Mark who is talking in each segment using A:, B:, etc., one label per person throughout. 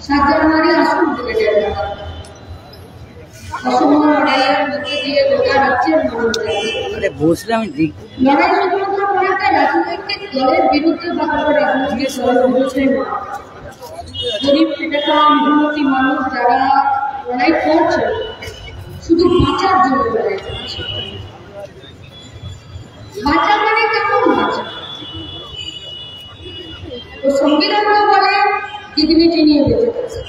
A: 7 জানুয়ারি আসুন ব্রিগেডের ডাকা অসম লড়াইয়ের মধ্যে দিয়ে গোটা রাজ্যের মানুষ
B: বসলাম
A: লড়াই শুধুমাত্র কোনো একটা রাজনৈতিক দলের বিরুদ্ধে বা কোনো রাজনৈতিক দলের বিরুদ্ধে নয়, গরিব খেটে খাওয়া মেহনতি মানুষ যারা লড়াই করছে শুধু বাঁচার জন্য লড়াই করছে। বাঁচা মানে কেমন বাঁচা? তো সংবিধান তো বলে ডিগনিটি নিয়ে বেঁচে গেছে।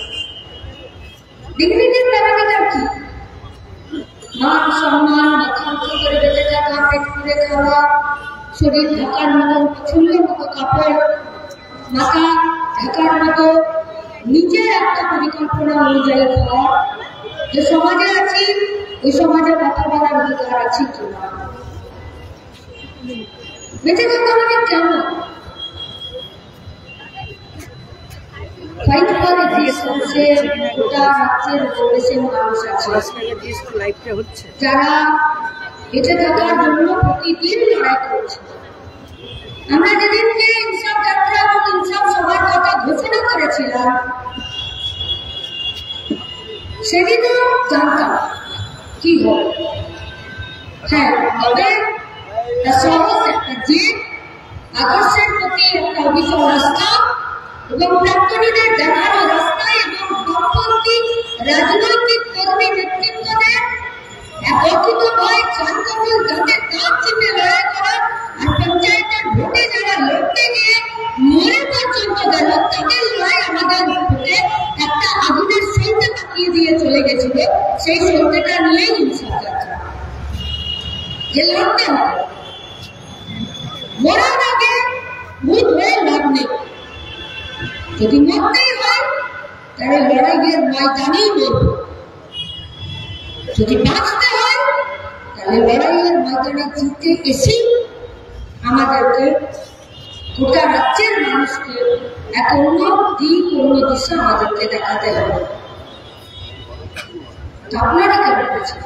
A: ডিগনিটির প্যারামিটার কি? মান সম্মান, মাথা উঁচু করে বেঁচে থাকা, পেট পুড়ে খাওয়া, শরীর ঢাকার মতো, পছন্দের মতো কাপড়, মাথা ঢাকার মতো, নিজের একটা পরিকল্পনা অনুযায়ী খাওয়া। যে সমাজে আছি ওই সমাজে কথা বলার অধিকার আছে কিনা? বেঁচে থাকা মানে কেমন? ফাইট ফর এক্সিস্টেন্সে গোটা রাজ্যের দেশের মানুষ আছে যারা বেঁচে থাকার জন্য প্রতিদিন লড়াই করছে। আমরা যেদিনকে ইনসাফ যাত্রা এবং ইনসাফ সভার কথা ঘোষণা করেছিলাম সেদিনও জানতাম কি হবে। হ্যাঁ, তবে সহজ একটা জেদ, আদর্শের প্রতি একটা অবিচল রাস্তা এবং প্রাক্তনীদের দেখানো রাস্তায় এবং বামপন্থী রাজনৈতিক কর্মী নেতৃত্বদের একত্রিত হয়ে চারকমল যাদের দাঁত চিপে লড়াই করার আর পঞ্চায়েতের ভোটে যারা লড়তে গিয়ে মরে পর্যন্ত গেল তাদের লড়াই আমাদের ভোটে একটা আগুনের সলতে তাকিয়ে দিয়ে চলে গেছিল। সেই সলতেটা নিয়েই ইনসাফ যাত্রা যে লড়তে হবে। মরার আগে ভূত হয়ে লাভ নেই। যদি মরতেই হয় তাহলে লড়াইয়ের ময়দানেই মরব। যদি বাঁচতে হয় তাহলে লড়াইয়ের ময়দানে জিততে এসেই আমাদেরকে গোটা রাজ্যের মানুষকে এক অন্য দিক, অন্য দিশা আমাদেরকে দেখাতে হবে। আপনারা কেমন বলছেন?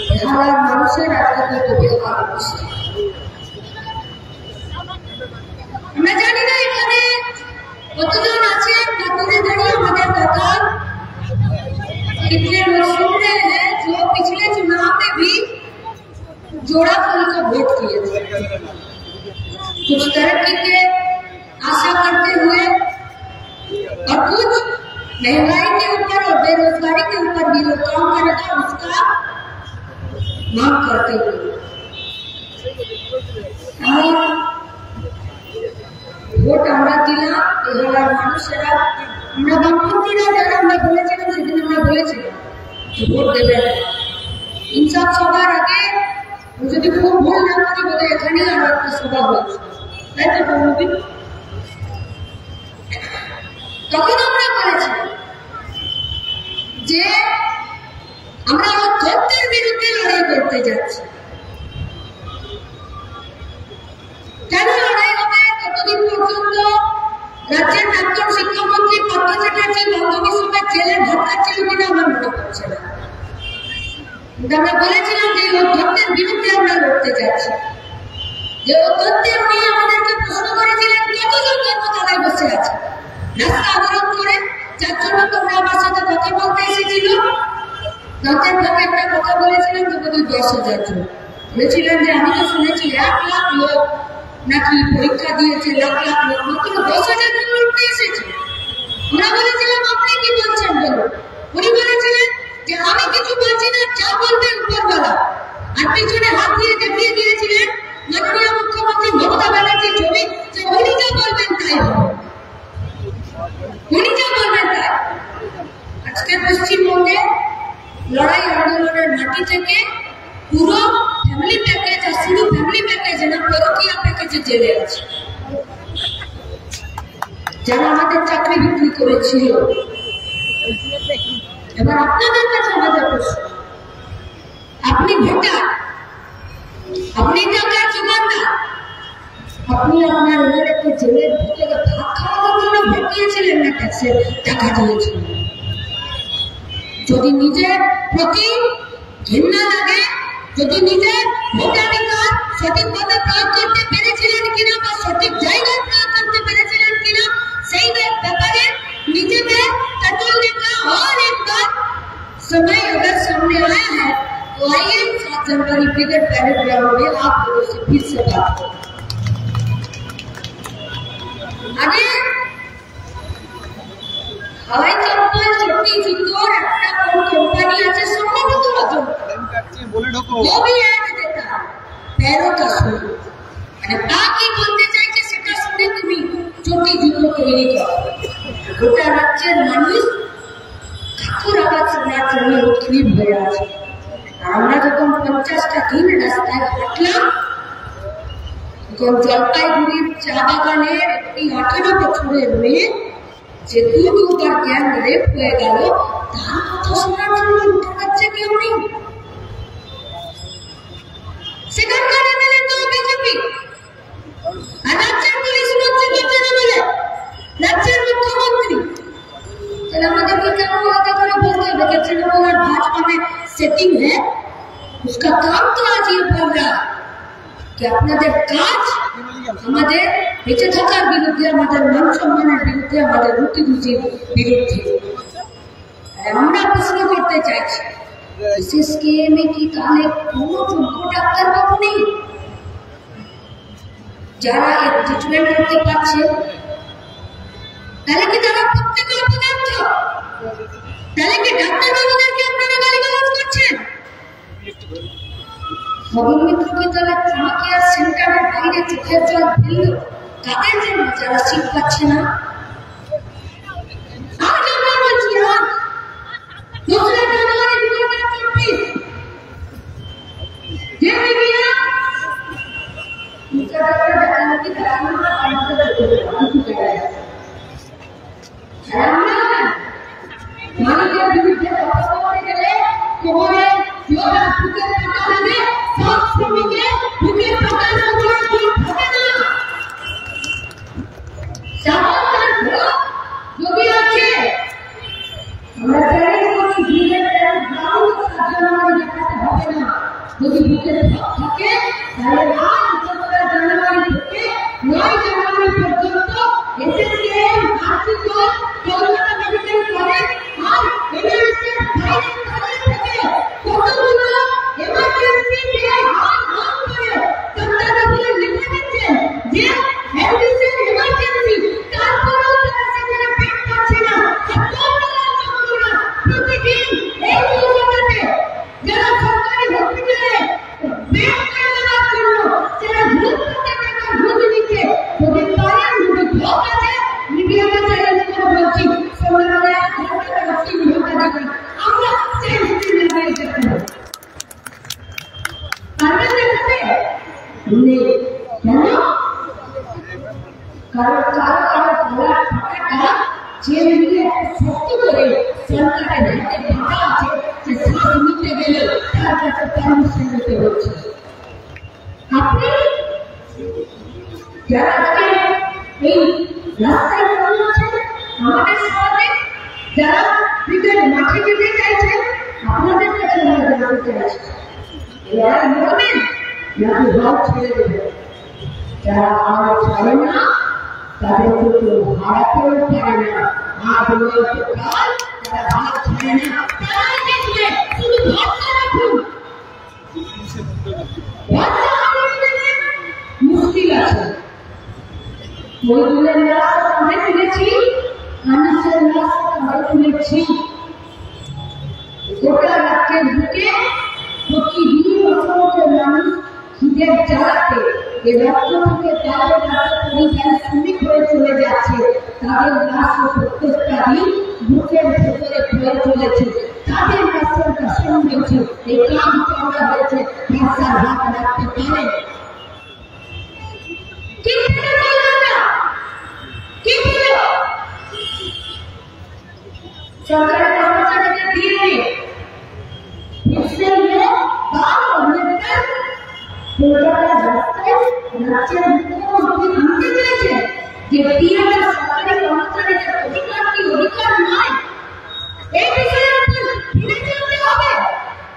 A: বেহালার মানুষের আজকে কত বেহাল অবস্থা আমরা জানি না। এখানে কতজন আছেন কাতারে দাঁড়িয়ে আমাদের কথা कितने लोग सुन रहे हैं जो पिछले चुनाव में भी जोड़ा फूल को वोट किए थे। कुछ तरक्की के आशा करते हुए और कुछ महंगाई के ऊपर और बेरोजगारी के ऊपर भी लोग काम करेगा उसका मांग करते हुए। ভোট আমরা দিলাম বেহালার মানুষেরা, আমরা বামপন্থীরা যারা আমরা বলেছিলাম সেদিন আমরা বলেছিলাম ভোট দেবেন। ইনসাফ সভার আগে যদি খুব ভুল না করি বলে এখানে আরো একটা সভা হয়েছে, তাই তো বলবেন। তখন আমরা বলেছিলাম যে আমরা অধ্যক্ষের বিরুদ্ধে লড়াই করতে যাচ্ছি। কেন লড়াই হবে? ততদিন পর্যন্ত রাজ্যের প্রাক্তন শিক্ষামন্ত্রী পার্থ চ্যাটার্জি বান্ধবীর সঙ্গে জেলে ঢাকাচ্ছিল কিনা আমার মনে পড়ছে না। আমরা বলেছিলাম যে অধ্যক্ষের বিরুদ্ধে আমরা লড়তে যাচ্ছি। যে অধ্যক্ষের নিয়ে আমাদেরকে প্রশ্ন করেছিলেন কতজন কর্মচারী বসে আছে রাস্তা অবরোধ করে, যার জন্য তোমরা আমার সাথে কথা বলতে এসেছিল। দাঁতের ভাগে একটা কথা বলেছিলেন যে বোধ 10,000 জন। বলেছিলেন যে আমি তো শুনেছি 1 লাখ লোক নাকি পরীক্ষা দিয়েছে, লাখ লাখ লোক, মাত্র 10,000 জন লড়তে এসেছে। আমরা বলেছিলাম আপনি কি বলছেন বলুন। উনি বলেছিলেন যে আমি কিছু বলছি না, যা বলবেন উপরওয়ালা। আর পিছনে হাত দিয়ে দেখিয়ে দিয়েছিলেন মাননীয় মুখ্যমন্ত্রী মমতা ব্যানার্জির ছবি, যে উনি যা বলবেন তাই হবে, উনি যা বলবেন তাই। আজকে পশ্চিমবঙ্গে লড়াই আন্দোলনের মাটি থেকে পুরো ফ্যামিলি প্যাকেজ আর শুধু ফ্যামিলি প্যাকেজ না, পরকীয়া প্যাকেজে জেলে আছে যারা আমাদের চাকরি বিক্রি করেছিল। এবার আপনাদের কাছে আমাদের প্রশ্ন, আপনি ভোটার, আপনি টাকার জোগানদার, আপনি আপনার ওদেরকে জেলের ভিতরে ভাত খাওয়ানোর জন্য ভোট দিয়েছিলেন না ট্যাক্সের টাকা দিয়েছিলেন? যদি নিজের প্রতি ঘৃণা লাগে, যদি নিজের ভোটাধিকার সঠিকভাবে প্রয়োগ করতে পেরেছিলেন কিনা বা সঠিক জায়গায় প্রয়োগ করতে পেরেছিলেন কিনা সেই ব্যাপারে समय अगर सामने आया है तो आइए 7 जनवरी ब्रिगेड पैरेड ग्राउंड में आप लोगों से फिर से बात करें। आगे हवाई चप्पल छोटी जुतोर একটা কোন কোম্পানি আছে সম্ভবত রতন वो भी ऐड देता है पैरों का सुन মানে তা কি বলতে চাইছে সেটা শুনে তুমি চটি জুতো তৈরি করো গোটা রাজ্যের মানুষ ঠাকুর আবার শোনার জন্য উদ্গ্রীব হয়ে আছে। আমরা যখন 50টা দিন রাস্তায় হাঁটলাম তখন জলপাইগুড়ির চা বাগানের একটি 18 বছরের মেয়ে যে দুবার গ্যাং রেপ হয়ে গেল তার কথা শোনার জন্য উঠে যাচ্ছে কেউ নেই। সেখানকার এমএলএ তো বিজেপি আর রাজ্যের পুলিশ মন্ত্রী বাঁচে না বলে রাজ্যের মুখ্যমন্ত্রী তাহলে আমাদেরকে কেন আলাদা করে বলতে হবে कि तृणमूल और भाजपा में सेटिंग है उसका काम तो आज ये बोल रहा कि আপনাদের কাজ আমাদের বেঁচে থাকার বিরুদ্ধে আমাদের মান সম্মানের বিরুদ্ধে আমাদের রুটি রুজির বিরুদ্ধে। আমরা প্রশ্ন করতে চাইছি এসএসকেএমে কি তাহলে কোনো যোগ্য ডাক্তারবাবু নেই যারা এর ট্রিটমেন্ট করতে পারছে? তাহলে কি তারা প্রত্যেকে অপদার্থ? তাহলে কি ডাক্তারবাবুদেরকে আপনারা গালিগালাজ করছেন? খবর মিত্র কি তাহলে ট্রমা সেন্টারের বাইরে চোখের জল ফেলল কাদের জন্য? যারা সিট পাচ্ছে না। আজ আমরা বলছি আজ 2 জানুয়ারি 2024 যে মিডিয়া মুখের ডাকাতি ডাকানোর আমাদের মানুষের বিরুদ্ধে কথা বলতে গেলে কোমরে জোড়া বুকের পাটা লাগে সব শ্রমিকে বুকের পাটার উপর জোর থাকে না। সামর্থ্যের ভোট যদি আছে আমরা চ্যালেঞ্জ করছি ব্রিগেড গ্রাউন্ড 7 জানুয়ারি দেখাতে হবে না। যদি বুকের ভাব থাকে তাহলে আজ 15 জানুয়ারি থেকে 9 জানুয়ারি পর্যন্ত এসএসকেএম আর্থিক দল কলকাতা মেডিকেল কলেজ আর এমএলএসের বাইরে কলেজ থেকে কতগুলো এমার্জেন্সি কে হাত নাম করে সন্তানদের লিখে দিচ্ছেন যে মেডিসিন এমার্জেন্সি তারপরেও তারা সেখানে পেট পাচ্ছে না। প্রতিদিন এই কলকাতাতে যারা সরকারি হসপিটালে বেড করে দেওয়ার জন্য যারা ঘুষ টাকা ঘুষ দিচ্ছে যদি পারেন যদি ভোট আছে মিডিয়াকে চ্যালেঞ্জ করে বলছি সন্ধ্যাবেলা 1 ঘন্টা বা 3 ঘন্টা যাবেন আমরা সেন্সিটিভ লেভেলে দেখতে হবে। পারবেন দেখতে নেই কেন? কারণ কারো বলার টাকাটা যে মিডিয়া সত্য করে সরকারের হাতে টাকা আছে যে শ্বাস নিতে গেলে তার কাছে পারমিশন নিতে হচ্ছে। আপনি যারা আজকে এই রাস্তায় বেরোচ্ছেন আমাদের সমাজে যারা ব্রিগেড মাঠে যেতে চাইছেন আপনাদের কাছে আমরা জানতে চাইছি এরা মরবেন নাকি হাল ছেড়ে দেবেন? যারা হাল ছাড়ে না তাদেরকে কেউ হারাতেও পারে না। আর বলতে কাল যারা হাল ছাড়ে না তারাই দেখবে শুধু ভরসা রাখুন। মুশকিল আছে মজদুরের রাস্তা আমরা তুলেছি মানুষের রাস্তা আমরা তুলেছি গোটা রাজ্যের বুকে প্রতিদিন অসংখ্য মানুষ খিদের জ্বালাতে এ রাজ্য থেকে তাদের পরিযায়ী শ্রমিক হয়ে চলে যাচ্ছে। তাদের লাশও প্রত্যেকটা দিন বুকের ভেতরে পড়ে চলেছে। তাদের কাছের কাছে হয়েছে এই কাম করা হয়েছে ভাষার হাত রাখতে পারে सरकारी कर्मचारी के दिए इससे ये बात होने पर कोलकाता रास्ते राज्य मुख्यमंत्री हमसे चाहे যে টিআরএস সরকারি কর্মচারীদের অধিকার কি অধিকার নয় এই বিষয়ের উপর ফিরে যেতে হবে।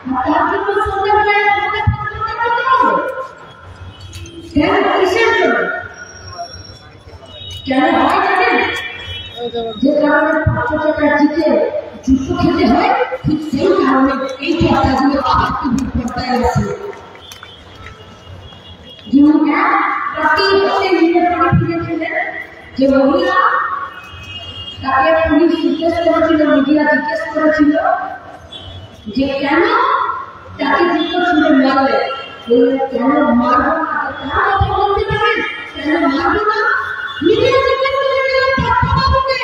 A: আর তার জন্য সন্ধ্যাবেলায় আমাদের প্রতিবাদ করতে হবে। কেন কিসের জন্য? কেন হয় জানেন? যে কারণে 500 টাকা জিতে যুদ্ধ খেতে হয় ঠিক সেই কারণে এই চর্চাগুলো আবার টিভির পর্দায় আছে। যেমন প্রতি বছর নির্বাচনে ফিরেছিলেন যে মহিলা, তাকে পুলিশ জিজ্ঞেস করেছিল, মিডিয়া জিজ্ঞেস করেছিল যে কেন তাকে যুদ্ধ ছুড়ে মারলে, কেন মারবো না, তার কথা বলতে পারেন কেন মারবো না, মিডিয়া জিজ্ঞেস করেছিল পার্থবাবুকে,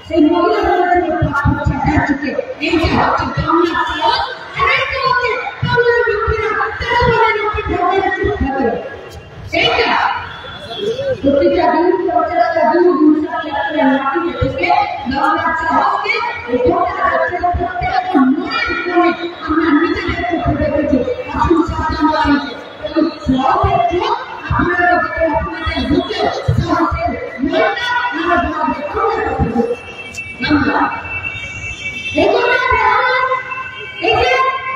A: সেই মহিলা বলেছিল পার্থ চ্যাটার্জিকে, এই যে হচ্ছে বাংলা সিয়াল, আরেকটা হচ্ছে বাংলার লোকেরা, তারা বলে লোকের ধর্মের চুপ থাকে। সেইটা প্রতিটা দিন 50টা দিন 200 মাটিতে থেকে বাংলার সাহসকে প্রত্যেকটা মনের করে আমরা নিজেদেরকে ভেবে রেখেছি। আসুন সাবধান বাড়িতে ওই সাহসের চোখ আপনারা আপনাদের বুকে সাহসের মনটা আমরা ভাবতে আমরা এই জন্য এই যে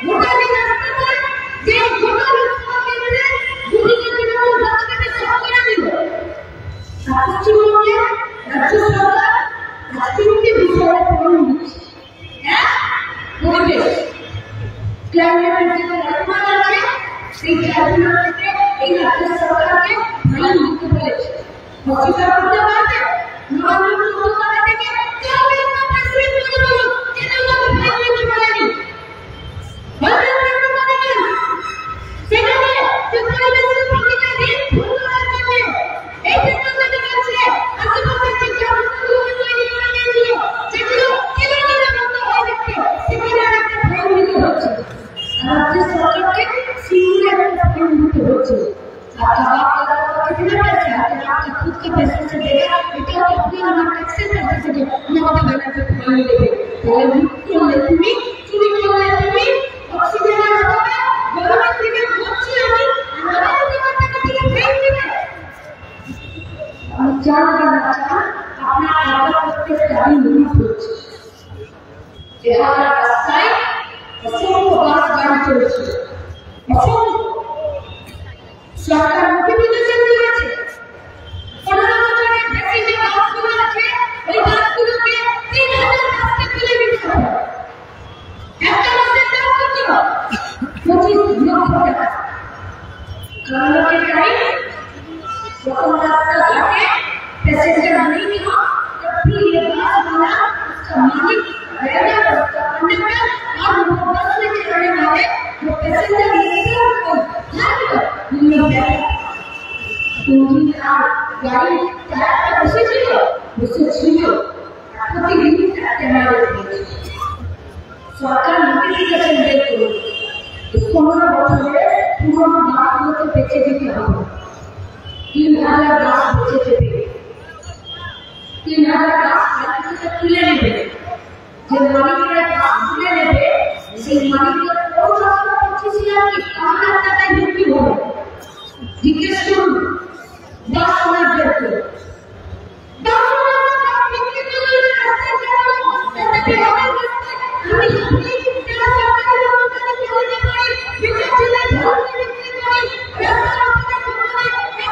A: গোটা দিন রাস্তাতে যে গোটা লোকসভা কেন্দ্রে দুদিকে তৃণমূল রাজনীতি সব করে দিল, পশ্চিমবঙ্গে রাজ্য সরকার তিনটি বিষয়ে ফোন দিচ্ছে। এক, পরিবেশ, ক্লাইমেটের যে ট্রাইব্যুনাল আছে সেই ট্রাইব্যুনাল থেকে এই রাজ্য সরকারকে ফাইন দিতে বলেছে। অস্বীকার করতে পারবে নবান্ন কলকাতা থেকে সরকার নোটিফিকেশন দিয়েছে 15 বছরের বেশি যে বাসগুলো আছে ওই বাসগুলোকে 3000 টাকা তুলে দিতে হবে। একটা বাসের দাম কত? 25 লক্ষ টাকা। কারণকে চাই যখন রাস্তা ঘাটে पैसेंजर नहीं हो तो फिर ये बस वाला उसका मालिक ड्राइवर उसका कंडक्टर और वो बस में चढ़ने वाले वो पैसेंजर लेते हैं उनको हर लोग क्योंकि गाड़ी चार बसे छिलो প্রতিদিন ক্যামেরা দিচ্ছে সরকার নোটিফিকেশন বের করলো 15 বছরে পুরনো বাসগুলোকে বেচে দিতে হবে 3000 বাস বেচে দেবে 3000 বাস থেকে তুলে নেবে যে মালিকরা বাস তুলে নেবে সেই মালিকরা 25,000 কি 5,000 টাকায় বিক্রি হবে জিজ্ঞেস করুন 10 হাজার বের করে 10 হাজার টাকা বিক্রি করলে রাস্তায় যাবো তাতে হবে আমি যারা সরকারি লোককে বলতে পারি বিক্রি ছেলে ধরতে বিক্রি করি রাস্তার উপরে ঢুকে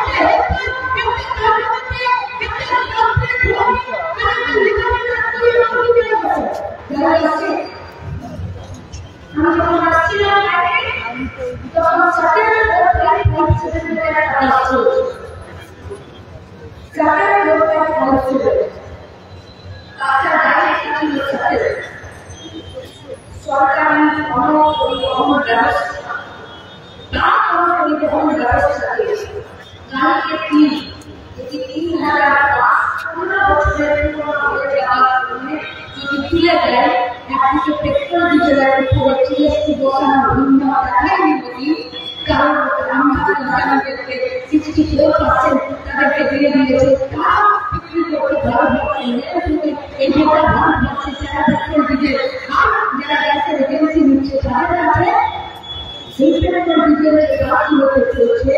A: সরকারি পরিবহন ব্যবস্থা পরিবহন ব্যবস্থা দিয়েছে গাড়িকে 3000 বাস 15 বছরের পুরনো হয়ে যাওয়ার কারণে যদি তুলে দেয় একদিকে পেট্রোল ডিজেলের উপরে জিএসটি বসানো ভিন্ন টাকায় মোদী কারণ আমাদেরকে 64% তাদেরকে দিয়ে দিয়েছে তারা বিক্রি করতে ভারতবর্ষে এই গোটা ভারতবর্ষে যারা পেট্রোল ডিজেল আর যারা গ্যাসের এজেন্সি নিচ্ছে তাদের কাছে সেই পেট্রোল ডিজেলের যে গাছগুলোতে চলছে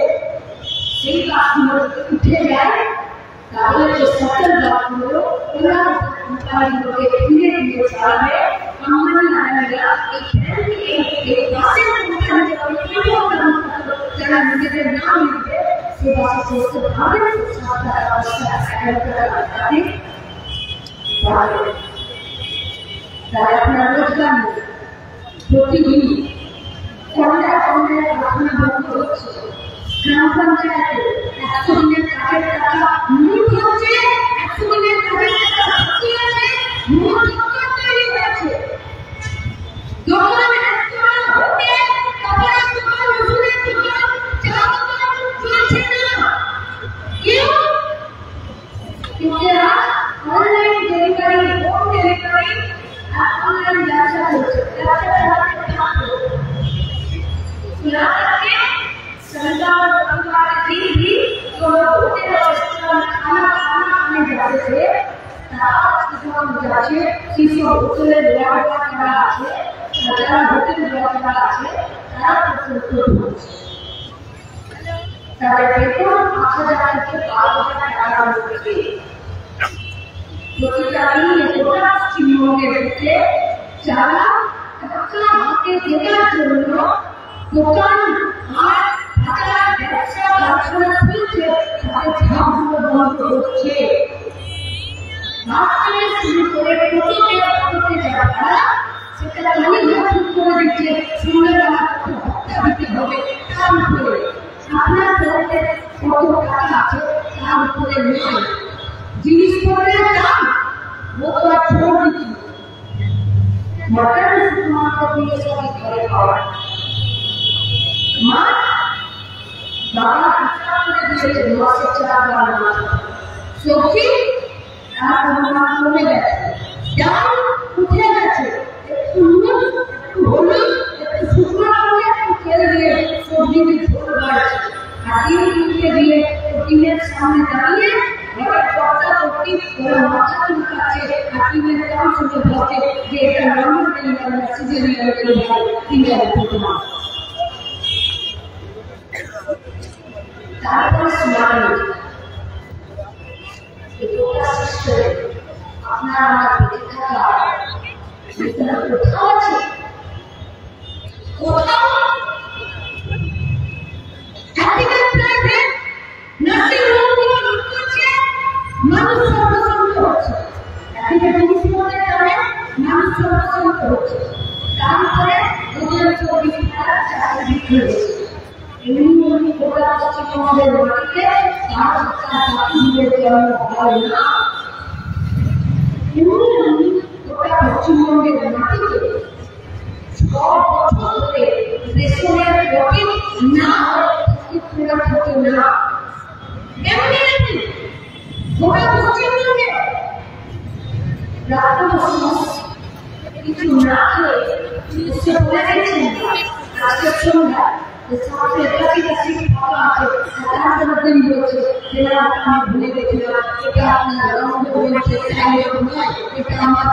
A: সেই গাছগুলো উঠে যায় তাহলে যে সকল গাছগুলো ওরা কোম্পানিগুলোকে ফিরে দিয়ে চালাবে কোম্পানি আনারা এই গাছের কোম্পানিকে যারা নিজেদের নাম লিখবে সে বাসে চলতে পারবে 7 টাকা 10 টাকা 11 টাকা তাই আপনার রোজগার নেই। প্রতিদিন কন্যায় কন্যায় কারখানা বন্ধ হচ্ছে। গ্রাম পঞ্চায়েতে 100 দিনের কাজের টাকা লুট হচ্ছে, 100 দিনের কাজের টাকা বাকি আছে, মূল দপ্তর তৈরি হয়েছে। দোকান, রেস্তোরাঁ, হোটেল, কাপড়ের দোকান, ওষুধের দোকান, চা দোকান চলছে না। অনলাইন ডেলিভারি, হোম ডেলিভারি আর অনলাইন ব্যবসা চলছে। ব্যবসা চালাতে থাকবে। सरकार दिन भी जो होटल रेस्टोरेंट खाना खाने जाते थे যাচ্ছে শিশু হোটেলের ব্যবহার করা আছে, যারা হোটেল ব্যবহার করা আছে তারা প্রস্তুত হচ্ছে। তাদের বেতন 5,000 থেকে 12,000 টাকার মধ্যে। প্রতিটা দিন গোটা পশ্চিমবঙ্গের ক্ষেত্রে যারা টাকা হাতে দেওয়ার জন্য দোকান আর হাজার ব্যবসা কারখানা খুলছে, তাদের ঝাঁপগুলো বন্ধ হচ্ছে। মাঝখানে শুরু করে প্রতিক্রিয়া করতে যাওয়া সেটা তালিকা ঠিক করে দিচ্ছে, সুন্দর ভত্তা দিতে হবে তার উপরে। আপনার পকেটে কত টাকা আছে তার উপরে নয়। জিনিসপত্রের দাম বোতল ছোট দিচ্ছি। মটন শুধুমাত্র দিয়ে সবাই ঘরে খাওয়া। মা বাবা হিসাব করে দিয়েছে মাসে 4 বার মাছ। সবজি আর পরিমাণ কমে গেছে, ডাল উঠে গেছে, একটু নুন, একটু হলুদ, একটু শুকনো লঙ্কা, একটু তেল দিয়ে সবজিতে ঝোল বাড়ছে। আর ডিমকে দিয়ে ডিমের সামনে দাঁড়িয়ে ঘরের পর্দা পট্টি করে মাথা চুলকাচ্ছে। আর ডিমের দাম শুনে ভাবছে যে এটা নর্মাল ডেলিভারি না সিজারিয়ান ডেলিভারি, ডিমের ঘটনা। তারপরে স্মার্ট আপনার আমার বেঁচে থাকা কোথাও আছে, কোথাও একদিকে প্রাইভেট নার্সিং হোমগুলো লুট করছে, মানুষ সর্বসন্ত হচ্ছে। একদিকে জিনিসপত্রের দামে মানুষ সর্বসন্ত হচ্ছে, তারপরে ওদের 24 ঘন্টা চাকরি বিক্রি হচ্ছে। এমনি গোটা পশ্চিমবঙ্গের মাটিতে তার চাকরিদের জন্য হয় না। এমনি গোটা পশ্চিমবঙ্গের মাটিতে 6 বছর ধরে রেশনের প্রফিট না থাকে না। এমনি গোটা পশ্চিমবঙ্গে কিছু না খেয়ে বসে বলে গেছেন আজকের সন্ধ্যা ভুলে গেছিলাম এটা আপনার এটা আমার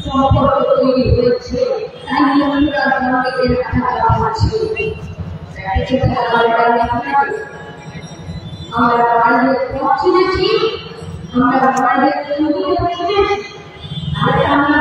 A: সম্পর্ক তৈরি হয়েছে। তাই আমরা গ্রামকে রাখা পাচ্ছি। আমরা বাইরে চিনেছি, আমরা বাইরে চিনেছি, আর আমরা